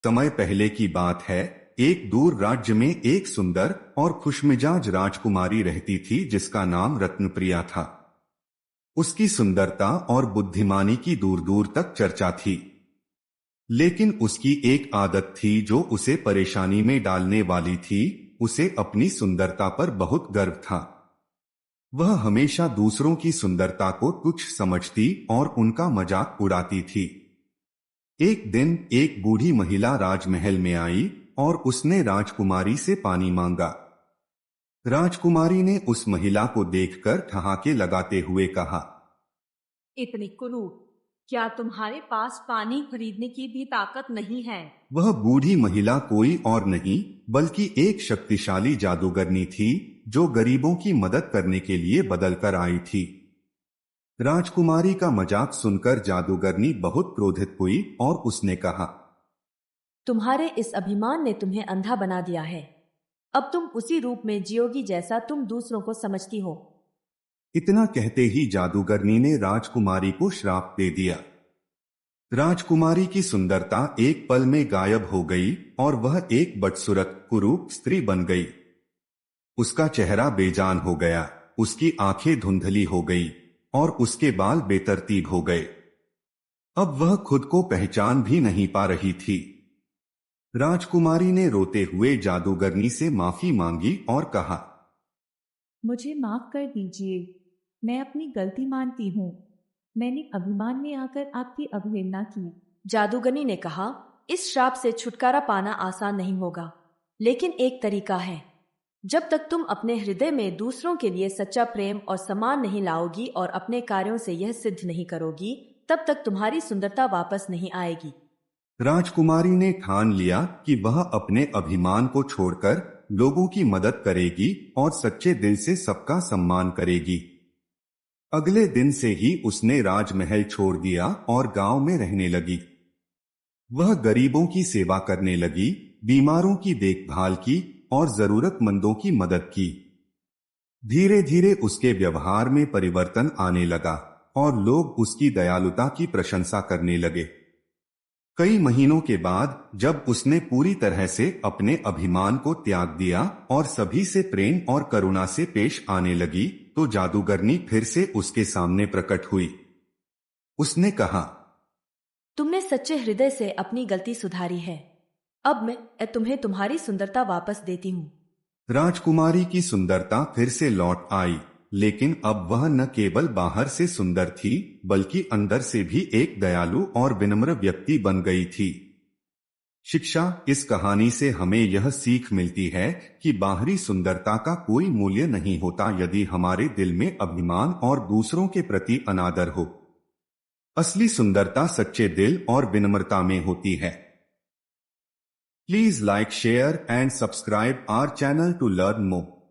समय पहले की बात है। एक दूर राज्य में एक सुंदर और खुशमिजाज राजकुमारी रहती थी जिसका नाम रत्नप्रिया था। उसकी सुंदरता और बुद्धिमानी की दूर दूर तक चर्चा थी। लेकिन उसकी एक आदत थी जो उसे परेशानी में डालने वाली थी। उसे अपनी सुंदरता पर बहुत गर्व था। वह हमेशा दूसरों की सुंदरता को तुच्छ समझती और उनका मजाक उड़ाती थी। एक दिन एक बूढ़ी महिला राजमहल में आई और उसने राजकुमारी से पानी मांगा। राजकुमारी ने उस महिला को देखकर ठहाके लगाते हुए कहा, इतनी कुरूप, क्या तुम्हारे पास पानी खरीदने की भी ताकत नहीं है? वह बूढ़ी महिला कोई और नहीं बल्कि एक शक्तिशाली जादूगरनी थी जो गरीबों की मदद करने के लिए बदल कर आई थी। राजकुमारी का मजाक सुनकर जादूगरनी बहुत क्रोधित हुई और उसने कहा, तुम्हारे इस अभिमान ने तुम्हें अंधा बना दिया है। अब तुम उसी रूप में जियोगी जैसा तुम दूसरों को समझती हो। इतना कहते ही जादूगरनी ने राजकुमारी को श्राप दे दिया। राजकुमारी की सुंदरता एक पल में गायब हो गई और वह एक बदसूरत कुरूप स्त्री बन गई। उसका चेहरा बेजान हो गया, उसकी आंखें धुंधली हो गई और उसके बाल बेतरतीब हो गए। अब वह खुद को पहचान भी नहीं पा रही थी। राजकुमारी ने रोते हुए जादूगरनी से माफी मांगी और कहा, मुझे माफ कर दीजिए, मैं अपनी गलती मानती हूँ। मैंने अभिमान में आकर आपकी अवहेलना की। जादूगरनी ने कहा, इस श्राप से छुटकारा पाना आसान नहीं होगा, लेकिन एक तरीका है। जब तक तुम अपने हृदय में दूसरों के लिए सच्चा प्रेम और सम्मान नहीं लाओगी और अपने कार्यों से यह सिद्ध नहीं करोगी, तब तक तुम्हारी सुंदरता वापस नहीं आएगी। राजकुमारी ने ठान लिया कि वह अपने अभिमान को छोड़कर लोगों की मदद करेगी और सच्चे दिल से सबका सम्मान करेगी। अगले दिन से ही उसने राजमहल छोड़ दिया और गांव में रहने लगी। वह गरीबों की सेवा करने लगी, बीमारों की देखभाल की और जरूरतमंदों की मदद की। धीरे धीरे उसके व्यवहार में परिवर्तन आने लगा और लोग उसकी दयालुता की प्रशंसा करने लगे। कई महीनों के बाद जब उसने पूरी तरह से अपने अभिमान को त्याग दिया और सभी से प्रेम और करुणा से पेश आने लगी, तो जादूगरनी फिर से उसके सामने प्रकट हुई। उसने कहा, तुमने सच्चे हृदय से अपनी गलती सुधारी है। अब मैं तुम्हें तुम्हारी सुंदरता वापस देती हूँ। राजकुमारी की सुंदरता फिर से लौट आई, लेकिन अब वह न केवल बाहर से सुंदर थी बल्कि अंदर से भी एक दयालु और विनम्र व्यक्ति बन गई थी। शिक्षा: इस कहानी से हमें यह सीख मिलती है कि बाहरी सुंदरता का कोई मूल्य नहीं होता यदि हमारे दिल में अभिमान और दूसरों के प्रति अनादर हो। असली सुंदरता सच्चे दिल और विनम्रता में होती है। Please like, share and subscribe our channel to learn more.